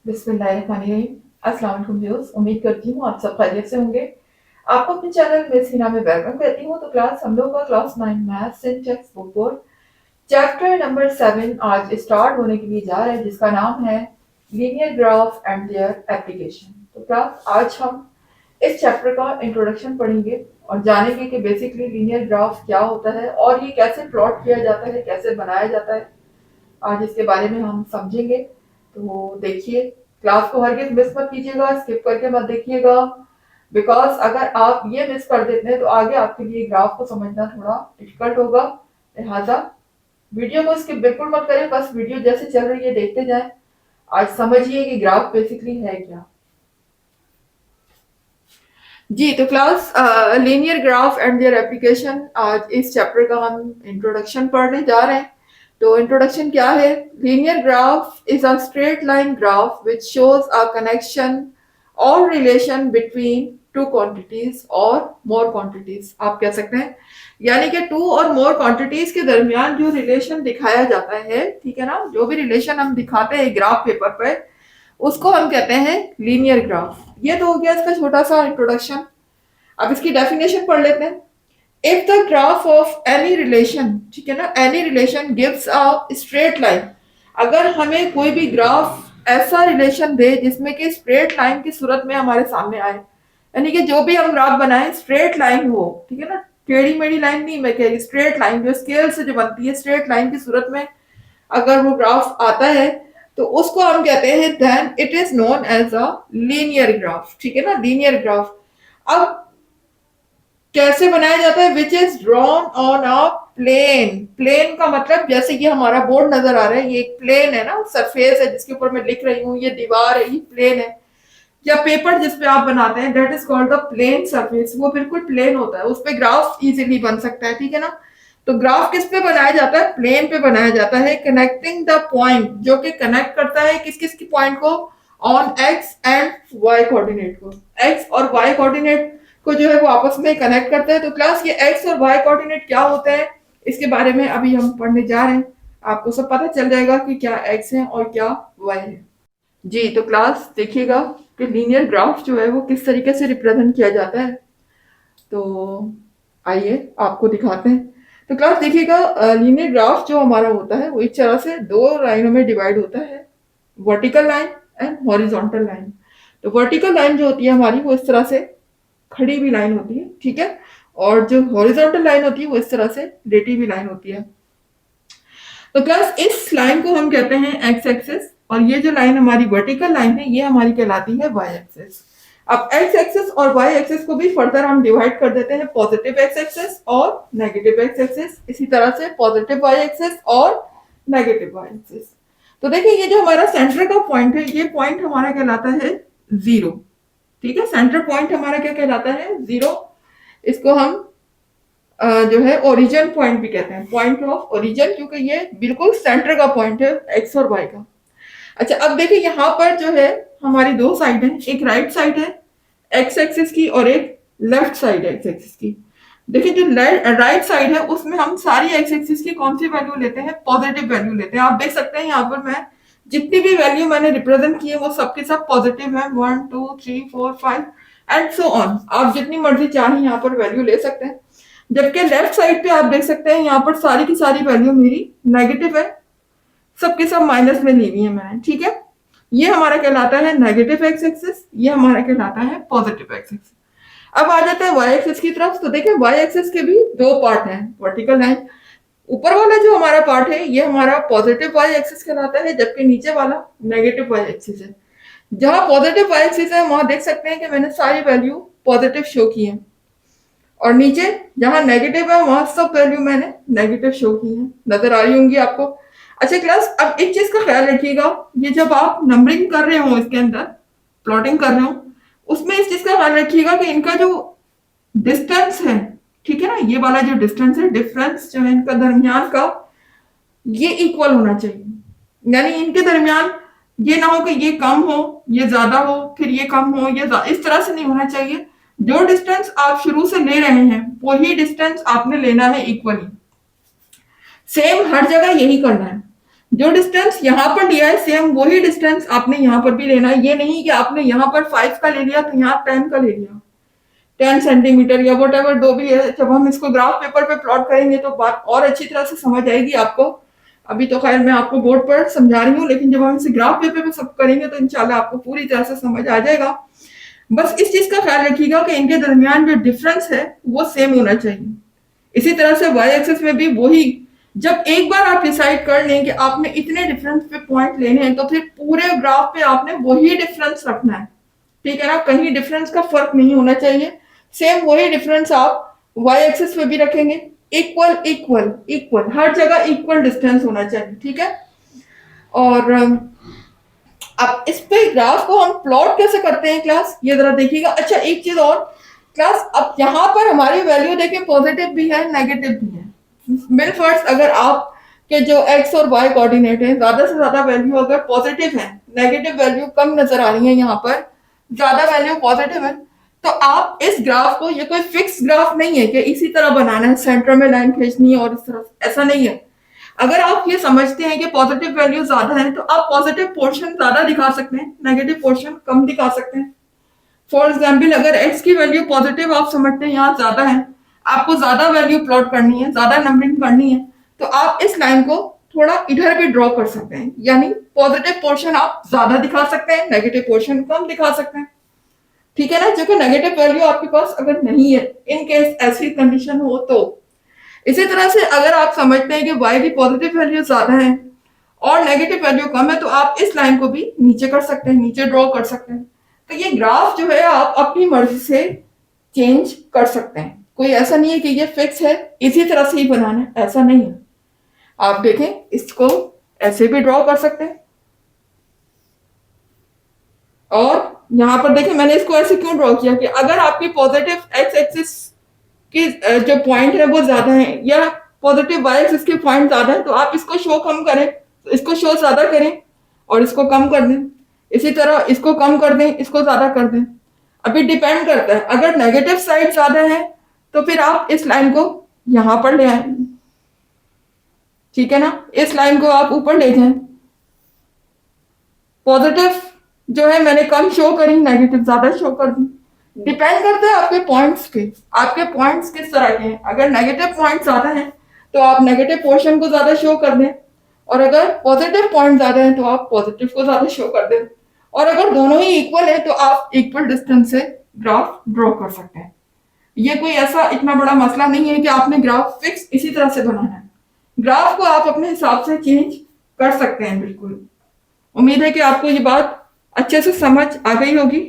बिस्मिल्लाहिर्रहमानिर्रहीम। अस्सलाम वालेकुम व्यूअर्स, उम्मीद करती हूँ आप सब खैरियत से होंगे। आपको अपने चैनल मिस हिना में वेलकम करती हूँ। तो क्लास हम लोग का class 9 math syntax book board chapter number 7 आज स्टार्ट होने के लिए जा रहा है, जिसका नाम है linear graph and their application. तो क्लास आज हम इस चैप्टर का इंट्रोडक्शन पढ़ेंगे और जानेंगे कि बेसिकली लीनियर ग्राफ क्या होता है और ये कैसे प्लॉट किया जाता है, कैसे बनाया जाता है। आज इसके बारे में हम समझेंगे। तो देखिए, क्लास को हरगिज मिस मत कीजिएगा, स्किप करके मत देखिएगा, बिकॉज अगर आप ये मिस कर देते हैं तो आगे आपके लिए ग्राफ को समझना थोड़ा डिफिकल्ट होगा। लिहाजा वीडियो को स्किप बिल्कुल मत करें, बस वीडियो जैसे चल रही है देखते जाएं। आज समझिए कि ग्राफ बेसिकली है क्या। जी तो class linear graph and their application, आज इस चैप्टर का हम इंट्रोडक्शन पढ़ने जा रहे हैं। तो इंट्रोडक्शन क्या है? Linear graph is a straight line graph which shows a connection और रिलेशन बिटवीन टू क्वांटिटीज और मोर क्वांटिटीज, आप कह सकते हैं। यानी कि टू और मोर क्वांटिटीज के दरमियान जो रिलेशन दिखाया जाता है, ठीक है ना, जो भी रिलेशन हम दिखाते हैं ग्राफ पेपर पे, उसको हम कहते हैं लीनियर ग्राफ। ये तो हो गया इसका छोटा सा इंट्रोडक्शन। अब इसकी डेफिनेशन पढ़ लेते हैं। If the graph of any relation, ठीक है ना, any relation gives a straight line, अगर हमें कोई भी ग्राफ ऐसा रिलेशन दे जिसमें कि स्ट्रेट लाइन की सूरत में हमारे सामने आए, यानी कि जो भी हम ग्राफ बनाए स्ट्रेट लाइन हो, ठीक है ना, टेढ़ी मेढ़ी लाइन नहीं, मैं कह रही स्ट्रेट लाइन जो स्केल से जो बनती है, स्ट्रेट लाइन की सूरत में अगर वो ग्राफ आता है तो उसको हम कहते हैं then it is known as a linear graph, ठीक है ना, लीनियर ग्राफ। अब कैसे बनाया जाता है? Which is drawn on a plane. Plane का मतलब जैसे ये हमारा बोर्ड नजर आ रहा है, ये एक प्लेन है ना, सरफेस है जिसके ऊपर मैं लिख रही हूँ, ये दीवार है, ये प्लेन है, या पेपर जिसपे आप बनाते हैं, that is called the plane surface. वो बिल्कुल प्लेन होता है, उस पे ग्राफ इजीली बन सकता है, ठीक है ना। तो ग्राफ किस पे बनाया जाता है? प्लेन पे बनाया जाता है। कनेक्टिंग द पॉइंट, जो कि कनेक्ट करता है किस किस की पॉइंट को? On X and Y coordinate को। एक्स और वाई कोऑर्डिनेट को जो है वो आपस में कनेक्ट करते हैं। तो क्लास ये एक्स और वाई कोऑर्डिनेट क्या होते हैं, इसके बारे में अभी हम पढ़ने जा रहे हैं। आपको सब पता चल जाएगा कि क्या एक्स है और क्या वाई है। जी तो क्लास देखिएगा कि लीनियर ग्राफ जो है वो किस तरीके से रिप्रेजेंट किया जाता है। तो आइए आपको दिखाते हैं। तो क्लास देखिएगा, लीनियर ग्राफ जो हमारा होता है वो इस तरह से दो लाइनों में डिवाइड होता है, vertical line and horizontal line. तो वर्टिकल लाइन जो होती है हमारी वो इस तरह से खड़ी हुई लाइन होती है, ठीक है, और जो हॉरिजॉन्टल लाइन होती है वो इस तरह से लेटी हुई लाइन होती है। तो क्लास इस लाइन को हम कहते हैं एक्स एक्सिस, और ये जो लाइन हमारी वर्टिकल लाइन है ये हमारी कहलाती है वाई एक्सिस। अब एक्स एक्सिस और वाई एक्सिस को भी फर्दर हम डिवाइड कर देते हैं, पॉजिटिव एक्स एक्सिस और नेगेटिव एक्स एक्सिस, इसी तरह से पॉजिटिव वाई एक्सिस और नेगेटिव वाई एक्सिस। तो देखिए ये जो हमारा सेंटर का पॉइंट है, ये पॉइंट हमारा कहलाता है जीरो, ठीक है। सेंटर पॉइंट हमारा क्या कहलाता है? जीरो। इसको हम जो है ओरिजिन पॉइंट भी कहते हैं, पॉइंट ऑफ ओरिजिन, क्योंकि ये बिल्कुल सेंटर का पॉइंट है एक्स और वाई का। अच्छा अब देखिए यहाँ पर जो है हमारी दो साइड है, एक राइट साइड है एक्स एक्सिस की और एक लेफ्ट साइड है एक्स एक्सिस की। देखिए जो राइट साइड है उसमें हम सारी एक्स एक्सिस की कौन सी वैल्यू लेते हैं? पॉजिटिव वैल्यू लेते हैं। आप देख सकते हैं यहाँ पर मैं जितनी भी वैल्यू मैंने रिप्रेजेंट की है वो सबके सब पॉजिटिव है, 1 2 3 4 5 एंड सो ऑन। आप जितनी मर्जी चाहे यहाँ पर वैल्यू ले सकते हैं। जबकि लेफ्ट साइड पे आप देख सकते हैं यहाँ पर सारी की सारी वैल्यू मेरी नेगेटिव है, सबके सब माइनस में ली हुई है मैंने, ठीक है। ये हमारा कहलाता है नेगेटिव एक्स एक्सिस, ये हमारा कहलाता है पॉजिटिव एक्स एक्सिस। अब आ जाते हैं वाई एक्सिस की तरफ। तो देखिए वाई एक्सिस के भी दो पार्ट हैं, वर्टिकल लाइन। ऊपर वाला जो हमारा पार्ट है ये हमारा पॉजिटिव वाई एक्सिस कहलाता है, जबकि नीचे वाला नेगेटिव वाई एक्सिस है। जहां पॉजिटिव वाई एक्सिस है वहां देख सकते हैं कि मैंने सारी वैल्यू पॉजिटिव शो की है, और नीचे जहां नेगेटिव है वहां सब वैल्यू मैंने नेगेटिव शो की है, नजर आ रही होंगी आपको। अच्छा क्लास अब एक चीज का ख्याल रखिएगा, ये जब आप नंबरिंग कर रहे हो, इसके अंदर प्लॉटिंग कर रहे हो, उसमें इस चीज का ख्याल रखिएगा कि इनका जो डिस्टेंस है, ठीक है ना, ये वाला जो डिस्टेंस है, डिफरेंस जो है इनका दरमियान का, ये इक्वल होना चाहिए। यानी इनके दरमियान ये ना हो कि ये कम हो ये ज्यादा हो, फिर ये कम हो ये इस तरह से नहीं होना चाहिए। जो डिस्टेंस आप शुरू से ले रहे हैं वही डिस्टेंस आपने लेना है इक्वली, सेम हर जगह यही करना है। जो डिस्टेंस यहाँ पर लिया है सेम वही डिस्टेंस आपने यहाँ पर भी लेना है। ये नहीं कि आपने यहाँ पर 5 का ले लिया तो यहाँ 10 का ले लिया, 10 सेंटीमीटर या वट एवर जो भी है। जब हम इसको ग्राफ पेपर पे प्लॉट करेंगे तो बात और अच्छी तरह से समझ आएगी आपको। अभी तो खैर मैं आपको बोर्ड पर समझा रही हूँ, लेकिन जब हम इसे ग्राफ पेपर पे सब करेंगे तो इंशाल्लाह आपको पूरी तरह से समझ आ जाएगा। बस इस चीज का ख्याल रखिएगा कि इनके दरमियान जो डिफरेंस है वो सेम होना चाहिए। इसी तरह से वाई एक्सिस में भी वही, जब एक बार आप डिसाइड कर लें कि आपने इतने डिफरेंस पे पॉइंट लेने हैं तो फिर पूरे ग्राफ पे आपने वही डिफरेंस रखना है, ठीक है ना। कहीं डिफरेंस का फर्क नहीं होना चाहिए, सेम वही डिफरेंस आप वाई एक्सिस पे भी रखेंगे। इक्वल इक्वल इक्वल, हर जगह इक्वल डिस्टेंस होना चाहिए, ठीक है। और अब इस पे ग्राफ को हम प्लॉट कैसे करते हैं क्लास, ये जरा देखिएगा। अच्छा एक चीज और क्लास, अब यहाँ पर हमारी वैल्यू देखिए पॉजिटिव भी है नेगेटिव भी है। मिल फर्स्ट, अगर आप के जो एक्स और वाई कोऑर्डिनेट है ज्यादा से ज्यादा वैल्यू अगर पॉजिटिव है, नेगेटिव वैल्यू कम नजर आ रही है, यहाँ पर ज्यादा वैल्यू पॉजिटिव है, तो आप इस ग्राफ को, ये कोई फिक्स ग्राफ नहीं है कि इसी तरह बनाना है, सेंटर में लाइन खींचनी है और इस तरफ, ऐसा नहीं है। अगर आप ये समझते हैं कि पॉजिटिव वैल्यू ज्यादा है तो आप पॉजिटिव पोर्शन ज्यादा दिखा सकते हैं, नेगेटिव पोर्शन कम दिखा सकते हैं। फॉर एग्जाम्पल अगर x की वैल्यू पॉजिटिव आप समझते हैं यहाँ ज्यादा है, आपको ज्यादा वैल्यू प्लॉट करनी है, ज्यादा नंबरिंग करनी है, तो आप इस लाइन को थोड़ा इधर भी ड्रॉ कर सकते हैं, यानी पॉजिटिव पोर्शन आप ज्यादा दिखा सकते हैं, नेगेटिव पोर्शन कम दिखा सकते हैं, ठीक है ना। जो कि नेगेटिव वैल्यू आपके पास अगर नहीं है, इन केस ऐसी कंडीशन हो तो। इसी तरह से अगर आप समझते हैं कि y की पॉजिटिव वैल्यू ज्यादा है और नेगेटिव वैल्यू कम है, तो आप इस लाइन को भी नीचे कर सकते हैं, नीचे ड्रॉ कर सकते हैं। तो ये ग्राफ जो है आप अपनी मर्जी से चेंज कर सकते हैं, कोई ऐसा नहीं है कि ये फिक्स है इसी तरह से ही बनाना है, ऐसा नहीं है। आप देखें इसको ऐसे भी ड्रॉ कर सकते हैं, और यहां पर देखें मैंने इसको ऐसे क्यों ड्रॉ किया कि अगर आपकी पॉजिटिव एक्स एक्सिस की जो पॉइंट है वो ज्यादा है या पॉजिटिव वाई एक्सिस के पॉइंट ज्यादा है, तो आप इसको शो कम करें, तो इसको शो ज्यादा करें और इसको कम कर दें, इसी तरह इसको कम कर दें, इसको ज्यादा कर दें। अभी डिपेंड करता है, अगर नेगेटिव साइड ज्यादा है तो फिर आप इस लाइन को यहां पर ले आए, ठीक है ना, इस लाइन को आप ऊपर ले जाएं। पॉजिटिव जो है मैंने कम शो करी, नेगेटिव ज्यादा शो कर दी। डिपेंड करता है आपके पॉइंट्स पे, आपके पॉइंट्स किस तरह के हैं। अगर नेगेटिव पॉइंट ज्यादा है तो आप नेगेटिव पोर्शन को ज्यादा शो कर दें, और अगर पॉजिटिव पॉइंट ज्यादा है तो आप पॉजिटिव को ज्यादा शो कर दें, और अगर दोनों ही इक्वल है तो आप इक्वल डिस्टेंस से ग्राफ ड्रॉ कर सकते हैं। ये कोई ऐसा इतना बड़ा मसला नहीं है कि आपने ग्राफ फिक्स इसी तरह से बनाना है, ग्राफ को आप अपने हिसाब से चेंज कर सकते हैं बिल्कुल। उम्मीद है कि आपको ये बात अच्छे से समझ आ गई होगी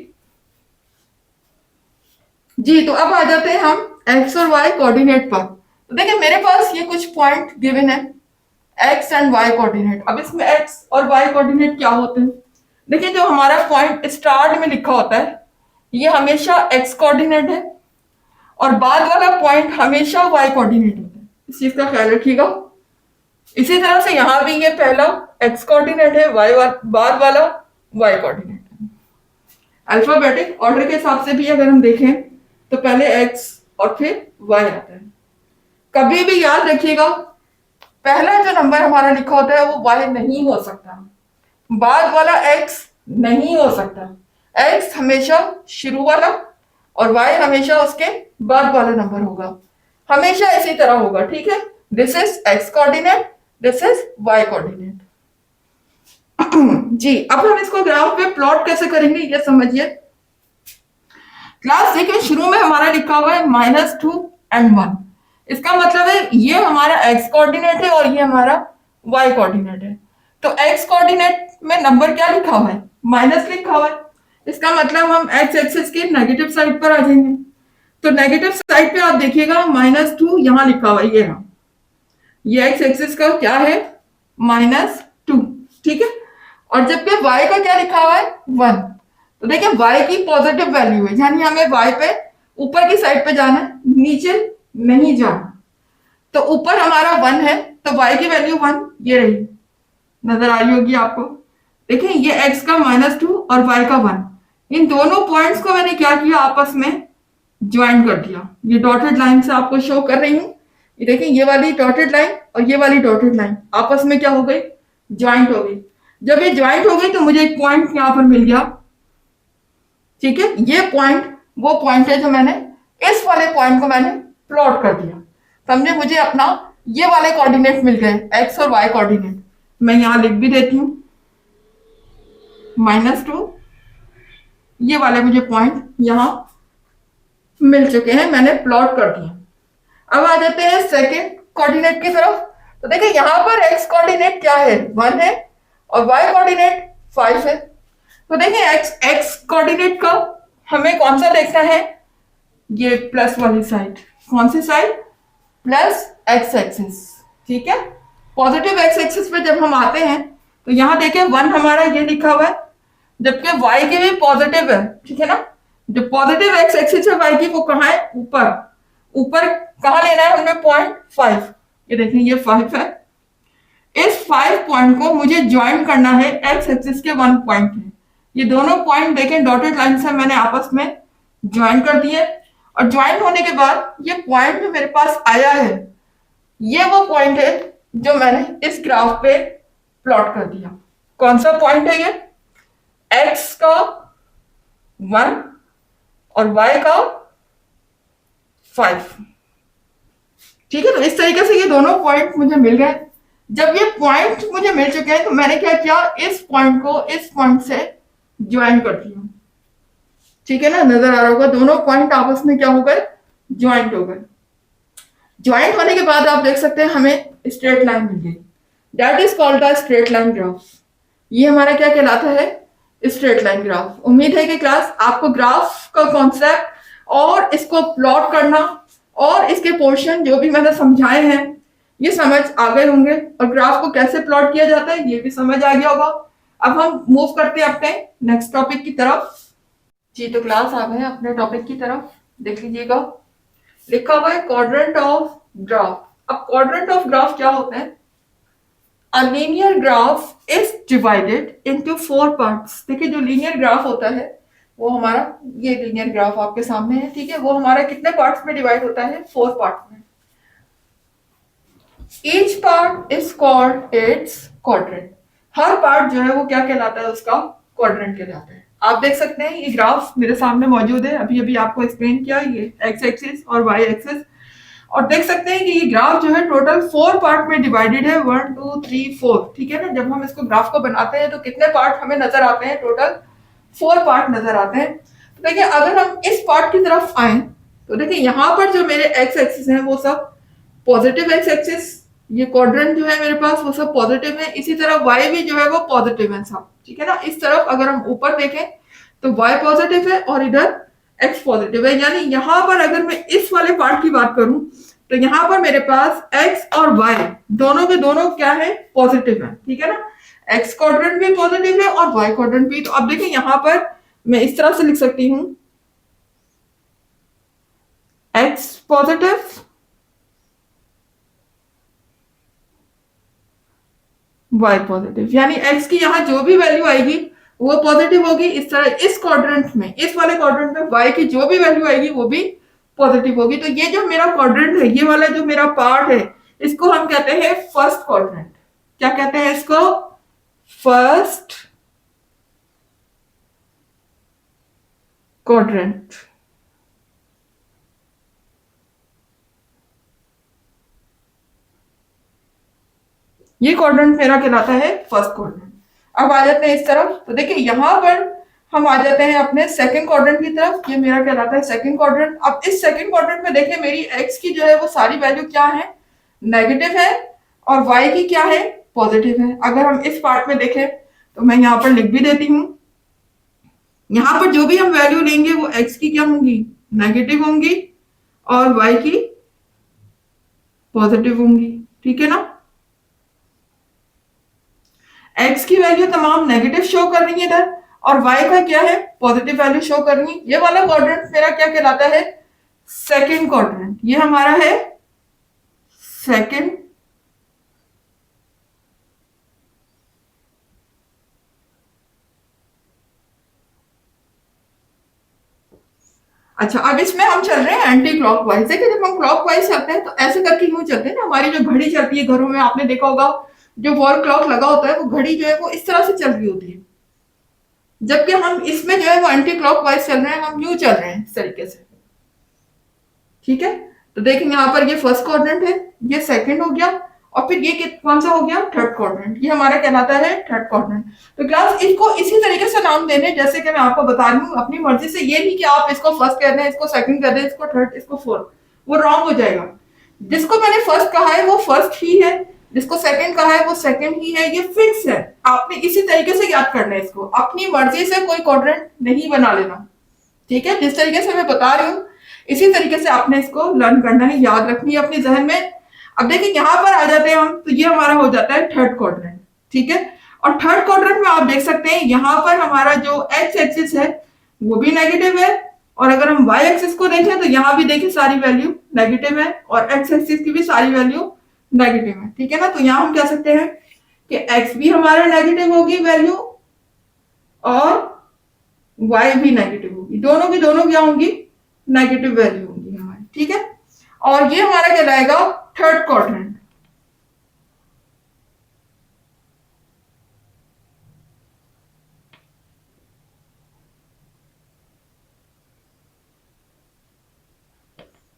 जी। तो अब आ जाते हैं हम एक्स और वाई कोऑर्डिनेट पर। तो देखिए मेरे पास ये कुछ पॉइंट गिवन है, एक्स एंड वाई कोऑर्डिनेट। अब इसमें एक्स और वाई कोऑर्डिनेट क्या होते हैं, देखिए जो हमारा पॉइंट स्टार्ट में लिखा होता है ये हमेशा एक्स कोऑर्डिनेट है, और बाद वाला पॉइंट हमेशा वाई कोऑर्डिनेट होता है, इस चीज का ख्याल रखिएगा। इसी तरह से यहाँ भी ये पहला एक्स कोऑर्डिनेट है, बाद वाला वाई कोऑर्डिनेट है। अल्फाबेटिक ऑर्डर के हिसाब से भी अगर हम देखें तो पहले एक्स और फिर वाई आता है। कभी भी याद रखिएगा पहला जो नंबर हमारा लिखा होता है वो वाई नहीं हो सकता, बाद वाला एक्स नहीं हो सकता। एक्स हमेशा शुरू वाला और वाई हमेशा उसके बाद वाला नंबर होगा, हमेशा इसी तरह होगा, ठीक है। This is X coordinate, this is Y coordinate. जी अब हम इसको ग्राफ पे प्लॉट कैसे करेंगे ये समझिए। क्लास देखिए शुरू में हमारा लिखा हुआ है -2 and 1, इसका मतलब है ये हमारा एक्स कोऑर्डिनेट है और ये हमारा वाई कोऑर्डिनेट है। तो एक्स कोऑर्डिनेट में नंबर क्या लिखा हुआ है, माइनस लिखा हुआ है, इसका मतलब हम एक्स एक्सिस के नेगेटिव साइड पर आ जाएंगे। तो नेगेटिव साइड पे आप देखिएगा -2 यहाँ लिखा हुआ है, ये एक्स एक्सिस का क्या है -2, ठीक है। और जबकि y का क्या लिखा हुआ है 1, तो देखिए y की पॉजिटिव वैल्यू है, यानी हमें y पे ऊपर की साइड पे जाना है, नीचे नहीं जाना। तो ऊपर हमारा 1 है तो y की वैल्यू 1 ये रही, नजर आ रही होगी आपको। देखिए ये x का -2 और y का 1, इन दोनों पॉइंट्स को मैंने क्या किया आपस में ज्वाइन कर दिया। ये डॉटेड लाइन से आपको शो कर रही हूँ, ये देखिए ये वाली डॉटेड लाइन और ये वाली डॉटेड लाइन आपस में क्या हो गई ज्वाइंट हो गई। जब ये ज्वाइंट हो गई तो मुझे एक पॉइंट यहां पर मिल गया, ठीक है। ये पॉइंट वो पॉइंट है जो मैंने इस वाले पॉइंट को मैंने प्लॉट कर दिया, समझे। मुझे अपना ये वाले कोऑर्डिनेट मिल गए, एक्स और वाई कोऑर्डिनेट। मैं यहां लिख भी देती हूं -2, ये वाले मुझे पॉइंट यहां मिल चुके हैं, मैंने प्लॉट कर दिया। अब आ जाते हैं सेकेंड कोऑर्डिनेट की तरफ। तो देखिए यहां पर एक्स कोऑर्डिनेट क्या है, 1 है, और वाई कोऑर्डिनेट 5 है। तो देखिए एक्स एक्स कोऑर्डिनेट का हमें कौन सा देखना है, ये प्लस वाली साइड। कौन सी साइड, प्लस एक्स एक्सिस, ठीक है। पॉजिटिव एक्स एक्सिस पे जब हम आते हैं तो यहां देखें 1 हमारा ये लिखा हुआ है, जबकि वाई की भी पॉजिटिव है, ठीक है ना। जो पॉजिटिव एक्स एक्सिस है वाई की वो कहाँ है, ऊपर। ऊपर कहाँ लेना है हमने, 0.5। ये देखिए ये 5 है। इस 5 पॉइंट को मुझे ज्वाइन करना है एक्स एक्सिस के 1 पॉइंट में। ये दोनों पॉइंट देखें डॉटेड लाइन से मैंने आपस में ज्वाइन कर दिए, और ज्वाइन होने के बाद ये पॉइंट जो मेरे पास आया है, ये वो पॉइंट है जो मैंने इस ग्राफ पे प्लॉट कर दिया। कौन सा पॉइंट है ये, एक्स का 1 और y का 5, ठीक है। तो इस तरीके से ये दोनों पॉइंट मुझे मिल गए। जब ये पॉइंट मुझे मिल चुके हैं तो मैंने क्या किया, इस पॉइंट को इस पॉइंट से ज्वाइन कर दिया, ठीक है ना। नजर आ रहा होगा दोनों पॉइंट आपस में क्या हो गए, ज्वाइंट हो गए। ज्वाइंट होने के बाद आप देख सकते हैं हमें स्ट्रेट लाइन मिल गई, that is called the straight line graph. ये हमारा क्या कहलाता है, स्ट्रेट लाइन ग्राफ। उम्मीद है कि क्लास आपको ग्राफ का कॉन्सेप्ट और इसको प्लॉट करना और इसके पोर्शन जो भी मैंने समझाए हैं ये समझ आ गए होंगे, और ग्राफ को कैसे प्लॉट किया जाता है ये भी समझ आ गया होगा। अब हम मूव करते हैं अपने नेक्स्ट टॉपिक की तरफ। जी तो क्लास आ गए अपने टॉपिक की तरफ, देख लीजिएगा लिखा हुआ है क्वाड्रेंट ऑफ ग्राफ। अब क्वाड्रेंट ऑफ ग्राफ क्या होता है, A linear graph is divided into 4 parts। देखिए जो लीनियर ग्राफ होता है वो हमारा, ये लीनियर ग्राफ आपके सामने है, ठीक है। वो हमारा कितने पार्ट्स में डिवाइड होता है, 4 पार्ट्स में। Each part is called its quadrant। Her part जो है वो क्या कहलाता है, उसका क्वाड्रेंट कहलाता है। आप देख सकते हैं ये ग्राफ मेरे सामने मौजूद है, अभी अभी आपको एक्सप्लेन किया, ये एक्स एक्सिस और वाई एक्सिस। और देख सकते हैं कि ये ग्राफ जो है टोटल 4 पार्ट में डिवाइडेड है, 1 2 3 4, ठीक है ना। जब हम इसको ग्राफ को बनाते हैं तो कितने पार्ट हमें नजर आते हैं, टोटल 4 पार्ट नजर आते हैं। तो देखिए अगर हम इस पार्ट की तरफ आए तो देखिए यहाँ पर जो मेरे एक्स एक्सिस है वो सब पॉजिटिव एक्स एक्सिस, ये क्वाड्रेंट जो है मेरे पास वो सब पॉजिटिव है। इसी तरह वाई भी जो है वो पॉजिटिव है सब, ठीक है ना। इस तरफ अगर हम ऊपर देखें तो वाई पॉजिटिव है और इधर एक्स पॉजिटिव है। यानी यहां पर अगर मैं इस वाले पार्ट की बात करूं तो यहां पर मेरे पास एक्स और वाई दोनों के दोनों क्या है, पॉजिटिव है, ठीक है ना। एक्स क्वाड्रेंट भी पॉजिटिव है और वाई क्वाड्रेंट भी। तो अब देखिए यहां पर मैं इस तरह से लिख सकती हूं, एक्स पॉजिटिव, वाई पॉजिटिव। यानी एक्स की यहां जो भी वैल्यू आएगी वो पॉजिटिव होगी। इस तरह इस क्वाड्रेंट में, इस वाले क्वाड्रेंट में वाई की जो भी वैल्यू आएगी वो भी पॉजिटिव होगी। तो ये जो मेरा क्वाड्रेंट है, ये वाला जो मेरा पार्ट है, इसको हम कहते हैं फर्स्ट क्वाड्रेंट। क्या कहते हैं इसको, फर्स्ट क्वाड्रेंट। ये क्वाड्रेंट मेरा कहलाता है फर्स्ट क्वाड्रेंट। अब आ जाते हैं इस तरफ, तो देखिए यहां पर हम आ जाते हैं अपने सेकंड क्वाड्रेंट की तरफ। ये मेरा कहलाता है सेकंड क्वाड्रेंट। अब इस सेकंड क्वाड्रेंट में देखिए मेरी एक्स की जो है वो सारी वैल्यू क्या है, नेगेटिव है, और वाई की क्या है, पॉजिटिव है। अगर हम इस पार्ट में देखें तो मैं यहाँ पर लिख भी देती हूँ, यहाँ पर जो भी हम वैल्यू लेंगे वो एक्स की क्या होंगी, नेगेटिव होंगी, और वाई की पॉजिटिव होंगी, ठीक है ना। एक्स की वैल्यू तमाम नेगेटिव शो कर रही है इधर, और वाई का क्या है, पॉजिटिव वैल्यू शो कर रही है। ये वाला क्वाड्रेंट मेरा क्या कहलाता है, सेकंड क्वाड्रेंट। ये हमारा है सेकंड अच्छा। अब इसमें हम चल रहे हैं एंटी क्लॉकवाइज। देखिए जब हम क्लॉकवाइज चलते हैं तो ऐसे करके यूं चलते हैं ना, हमारी जो घड़ी चलती है घरों में, आपने देखा होगा जो वॉल क्लॉक लगा होता है वो घड़ी जो है वो इस तरह से चल रही होती है, जबकि हम इसमें जो है वो एंटी क्लॉकवाइज चल रहे हैं, हम यूं चल रहे हैं इस तरीके से। ठीक है, तो देखें यहाँ पर ये फर्स्ट क्वाड्रेंट है, ये सेकंड हो गया, और फिर ये कौन सा हो गया, थर्ड क्वाड्रेंट। ये हमारा कहलाता है थर्ड क्वाड्रेंट। तो क्लास इसको इसी तरीके से नाम देने जैसे कि मैं आपको बता रही हूँ, अपनी मर्जी से। ये नहीं कि आप इसको फर्स्ट कर दें, इसको सेकंड कर दें, इसको थर्ड, इसको फोर्थ, वो रॉन्ग हो जाएगा। जिसको मैंने फर्स्ट कहा है वो फर्स्ट ही है, जिसको सेकंड कहा है वो सेकंड ही है, ये फिक्स है। आपने इसी तरीके से याद करना है इसको, अपनी मर्जी से कोई क्वाड्रेंट नहीं बना लेना। ठीक है, जिस तरीके से मैं बता रही हूँ इसी तरीके से आपने इसको लर्न करना है, याद रखनी है अपने जहन में। अब देखिए यहाँ पर आ जाते हैं हम, तो ये हमारा हो जाता है थर्ड क्वाड्रेंट। ठीक है, और थर्ड क्वाड्रेंट में आप देख सकते हैं यहाँ पर हमारा जो एक्स एक्सिस है वो भी नेगेटिव है, और अगर हम वाई एक्सिस को देखें तो यहाँ भी देखिए सारी वैल्यू नेगेटिव है, और एक्स एक्सिस की भी सारी वैल्यू नेगेटिव है। ठीक है ना, तो यहाँ हम कह सकते हैं कि एक्स भी हमारा नेगेटिव होगी वैल्यू, और वाई भी नेगेटिव होगी, दोनों की दोनों क्या होंगी, नेगेटिव वैल्यू होंगी हमारी। ठीक है, और ये हमारा कहलाएगा थर्ड क्वाड्रेंट।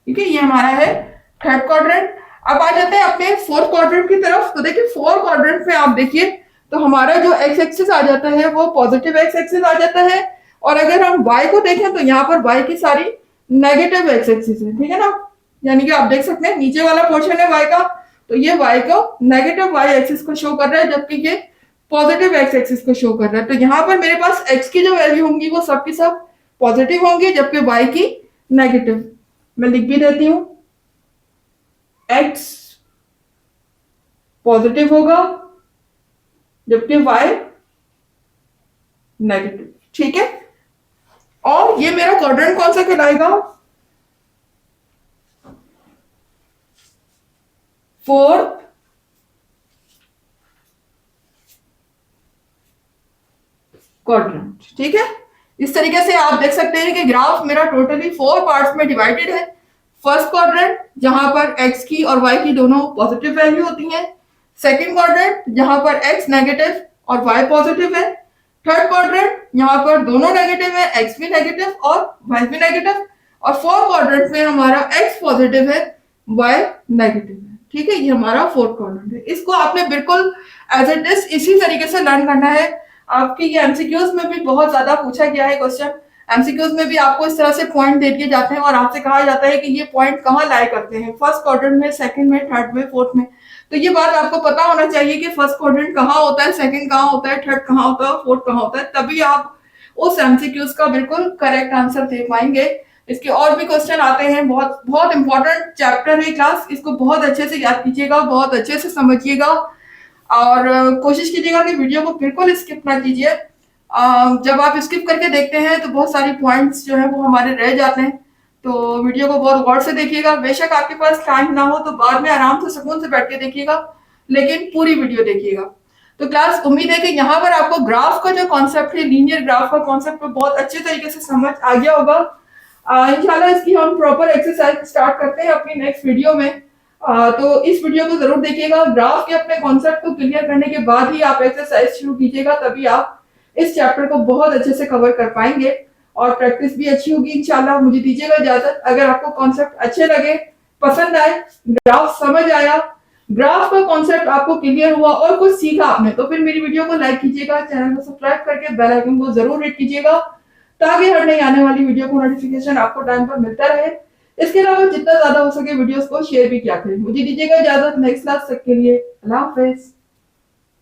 ठीक है, ये हमारा है थर्ड क्वाड्रेंट। अब आ जाते हैं अपने फोर्थ क्वाड्रेंट की तरफ। तो देखिए फोर्थ क्वाड्रेंट में आप देखिए तो हमारा जो एक्स एक्सिस आ जाता है वो पॉजिटिव एक्स एक्सिस आ जाता है, और अगर हम वाई को देखें तो यहाँ पर वाई की सारी नेगेटिव एक्स एक्सिस है। ठीक है ना, यानी कि आप देख सकते हैं नीचे वाला पोर्शन है वाई का, तो ये वाई को नेगेटिव वाई एक्सिस को शो कर रहा है, जबकि ये पॉजिटिव एक्स एक्सिस को शो कर रहा है। तो यहाँ पर मेरे पास एक्स की जो वैल्यू होंगी वो सबकी सब पॉजिटिव होंगी, जबकि वाई की नेगेटिव। मैं लिख भी देती हूं, एक्स पॉजिटिव होगा जबकि वाई नेगेटिव। ठीक है, और ये मेरा क्वाड्रेंट कौन सा कहलाएगा, फोर्थ क्वाड्रेंट। ठीक है, इस तरीके से आप देख सकते हैं कि ग्राफ मेरा टोटली 4 पार्ट्स में डिवाइडेड है। फर्स्ट क्वाड्रेंट जहां पर एक्स की और वाई की दोनों पॉजिटिव वैल्यू होती हैं, सेकंड क्वाड्रेंट जहां पर एक्स नेगेटिव और वाई पॉजिटिव है, थर्ड क्वाड्रेंट यहाँ पर दोनों नेगेटिव है, एक्स भी नेगेटिव और वाई भी नेगेटिव, और फोर्थ क्वाड्रेंट में हमारा एक्स पॉजिटिव है, वाई नेगेटिव है। ठीक है, ये हमारा फोर्थ क्वाड्रेंट है। इसको आपने बिल्कुल एज इट इज इसी तरीके से लर्न करना है। आपके ये एमसीक्यूज में भी बहुत ज्यादा पूछा गया है क्वेश्चन, एमसीक्यूज में भी आपको इस तरह से पॉइंट दे दिए जाते हैं और आपसे कहा जाता है कि ये पॉइंट कहाँ लाई करते हैं, फर्स्ट क्वाड्रेंट में, सेकंड में, थर्ड में, फोर्थ में। तो ये बात आपको पता होना चाहिए कि फर्स्ट क्वाड्रेंट कहाँ होता है, सेकंड कहाँ होता है, थर्ड कहाँ होता है, फोर्थ कहाँ होता है, तभी आप उस एमसीक्यूज का बिल्कुल करेक्ट आंसर दे पाएंगे। इसके और भी क्वेश्चन आते हैं, बहुत बहुत इंपॉर्टेंट चैप्टर है क्लास, इसको बहुत अच्छे से याद कीजिएगा, बहुत अच्छे से समझिएगा, और कोशिश कीजिएगा कि वीडियो को बिल्कुल स्किप ना कीजिए। जब आप स्किप करके देखते हैं तो बहुत सारी पॉइंट्स जो है वो हमारे रह जाते हैं, तो वीडियो को बहुत गौर से देखिएगा। बेशक आपके पास टाइम ना हो तो बाद में आराम से सुकून से बैठ के देखिएगा, लेकिन पूरी वीडियो देखिएगा। तो क्लास उम्मीद है कि यहाँ पर आपको ग्राफ का जो कॉन्सेप्ट है, लीनियर ग्राफ का कॉन्सेप्ट बहुत अच्छे तरीके से समझ आ गया होगा। इंशाल्लाह इसकी हम प्रॉपर एक्सरसाइज स्टार्ट करते हैं अपनी नेक्स्ट वीडियो में। तो इस वीडियो को जरूर देखिएगा। ग्राफ के अपने कॉन्सेप्ट को क्लियर करने के बाद ही आप एक्सरसाइज शुरू कीजिएगा, तभी आप इस चैप्टर को बहुत अच्छे से कवर कर पाएंगे और प्रैक्टिस भी अच्छी होगी इंशाल्लाह। मुझे दीजिएगा इजाजत। अगर आपको कॉन्सेप्ट अच्छे लगे, पसंद आए, ग्राफ समझ आया, ग्राफ का कॉन्सेप्ट आपको क्लियर हुआ और कुछ सीखा आपने, तो फिर मेरी वीडियो को लाइक कीजिएगा, चैनल को सब्सक्राइब करके बेल आइकन को जरूर हिट कीजिएगा, ताकि हर नई आने वाली वीडियो को नोटिफिकेशन आपको टाइम पर मिलता रहे। इसके अलावा जितना ज्यादा हो सके वीडियोस को शेयर भी किया करें। मुझे दीजिएगा इजाजत। नेक्स्ट क्लास तक के लिए अल्लाह हाफिज।